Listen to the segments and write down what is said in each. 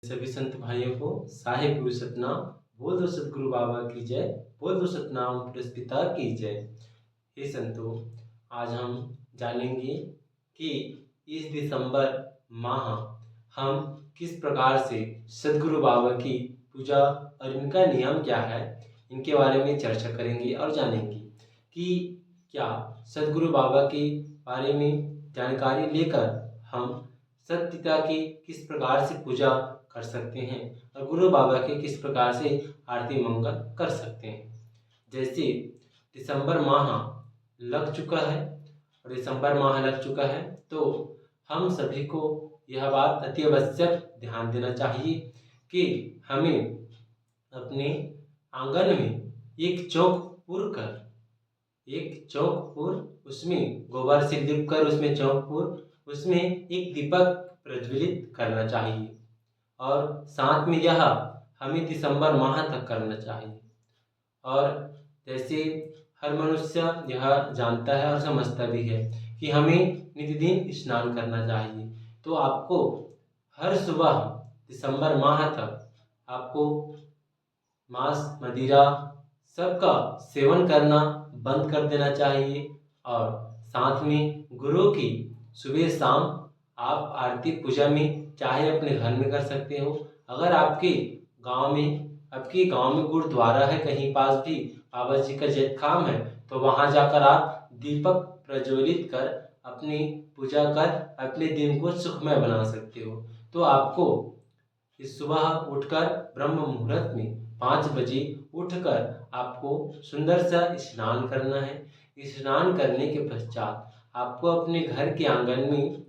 सभी संत भाइयों को साहिब गुरु सतनाम। बोल दो सतगुरु बाबा की जय। बोल दो सतनाम पुरस्पिता की जय। हे संतों, आज हम जानेंगे कि इस दिसंबर माह हम किस प्रकार से सतगुरु बाबा की पूजा और इनका नियम क्या है, इनके बारे में चर्चा करेंगे और जानेंगे कि क्या सतगुरु बाबा के बारे में जानकारी लेकर हम सत पिता की किस प्रकार से पूजा कर सकते हैं और गुरु बाबा के किस प्रकार से आरती मंगल कर सकते हैं। जैसे दिसंबर माह लग चुका है और दिसंबर माह लग चुका है तो हम सभी को यह बात अति आवश्यक ध्यान देना चाहिए कि हमें अपने आंगन में एक चौक पुर उसमें गोबर से लिप कर उसमें चौक पुर उसमें एक दीपक प्रज्वलित करना चाहिए और साथ में यह हमें दिसंबर माह तक करना चाहिए। और जैसे हर मनुष्य यह जानता है और समझता भी है कि हमें नित्य स्नान करना चाहिए, तो आपको हर सुबह दिसंबर माह तक आपको मांस मदिरा सबका सेवन करना बंद कर देना चाहिए। और साथ में गुरु की सुबह शाम आप आरती पूजा में चाहे अपने घर में कर सकते हो। अगर आपके गांव में गुरुद्वारा है कहीं पास भी, बाबा जी का जैतखाम है, तो वहां जाकर आप दीपक प्रज्वलित कर अपनी पूजा कर अपने दिन को सुखमय बना सकते हो। तो आपको इस सुबह उठकर ब्रह्म मुहूर्त में 5 बजे उठकर आपको सुंदर सा स्नान करना है। स्नान करने के पश्चात आपको अपने घर के आंगन में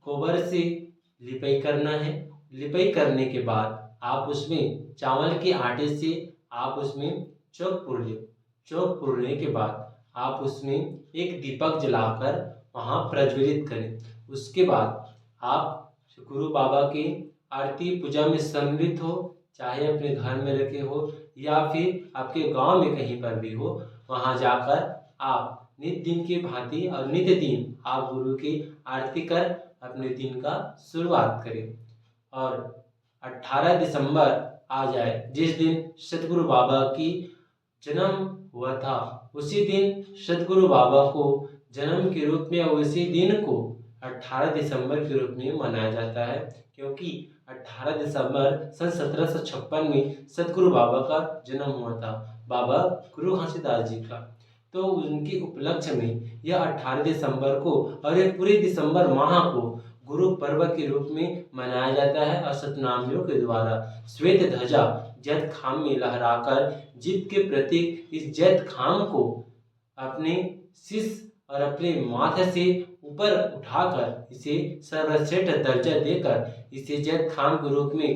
गोबर से लिपाई करना है। लिपाई करने के बाद आप उसमें चावल के आटे से आप उसमें चौक पुरने के बाद आप उसमें एक दीपक जलाकर वहाँ प्रज्वलित करें। उसके बाद आप गुरु बाबा की आरती पूजा में सम्मिलित हो, चाहे अपने घर में रखे हो या फिर आपके गांव में कहीं पर भी हो, वहां जाकर आप नित्य दिन की भांति और नित्य दिन आप गुरु की आरती कर अपने दिन का शुरुआत करें। और 18 दिसंबर आ जाए जिस दिन सतगुरु बाबा की जन्म हुआ था, उसी दिन सतगुरु बाबा को जन्म के रूप में उसी दिन को 18 दिसंबर के रूप में मनाया जाता है, क्योंकि 18 दिसंबर सन 1756 में सतगुरु बाबा का जन्म हुआ था, बाबा गुरु घासीदास जी का। तो उनके उपलक्ष्य में यह 18 दिसंबर को और यह पूरे दिसंबर माह को गुरु पर्व के रूप में मनाया जाता है। और सतनामियों के द्वारा श्वेत ध्वजा जैत खाम में लहराकर जीत के प्रतीक इस जैत खाम को अपने शीश और अपने माथे से ऊपर उठाकर इसे सर्वश्रेष्ठ दर्जा देकर इसे जैत खाम के रूप में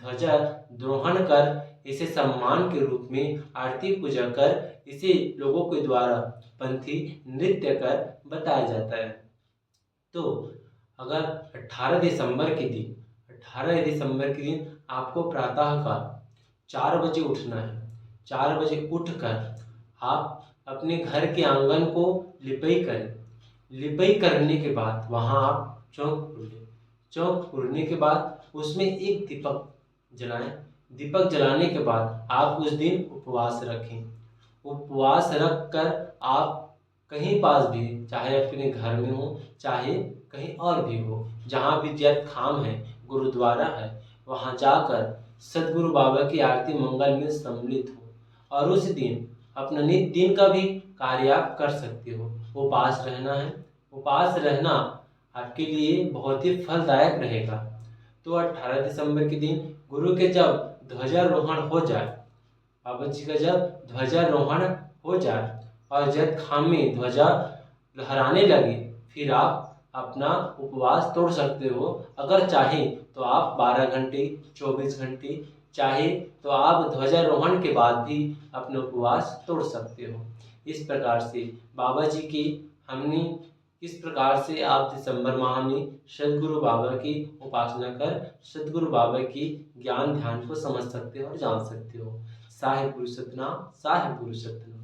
ध्वजा द्रोहण कर इसे सम्मान के रूप में आरती पूजा कर इसे लोगों के द्वारा पंथी नृत्य कर बताया जाता है। तो अगर 18 दिसंबर के दिन आपको प्रातःकाल 4 बजे उठना है। 4 बजे उठकर आप अपने घर के आंगन को लिपाई करें। लिपाई करने के बाद वहां आप चौक पुरने के बाद उसमें एक दीपक जलाएं। दीपक जलाने के बाद आप उस दिन उपवास रखें। उपवास रख कर आप कहीं पास भी, चाहे अपने घर में हो चाहे कहीं और भी हो, जहाँ भी जैत खाम है, गुरुद्वारा है, वहाँ जाकर सतगुरु बाबा की आरती मंगल में सम्मिलित हो और उस दिन अपना नित्य दिन का भी कार्य आप कर सकते हो। उपास रहना है। उपास रहना आपके लिए बहुत ही फलदायक रहेगा। तो 18 दिसंबर के दिन गुरु के जब ध्वजारोहण हो जाए, बाबा जी का जब ध्वजारोहण हो जाए और जैत खाम में ध्वजा लहराने लगे, फिर आप अपना उपवास तोड़ सकते हो। अगर चाहे तो आप 12 घंटे 24 घंटे, चाहे तो आप ध्वजारोहण के बाद भी अपना उपवास तोड़ सकते हो। इस प्रकार से बाबा जी की हमने इस प्रकार से आप दिसंबर माह में सतगुरु बाबा की उपासना कर सतगुरु बाबा की ज्ञान ध्यान को समझ सकते हो और जान सकते हो। साहिब गुरु सतनाम, साहिब गुरु सतनाम।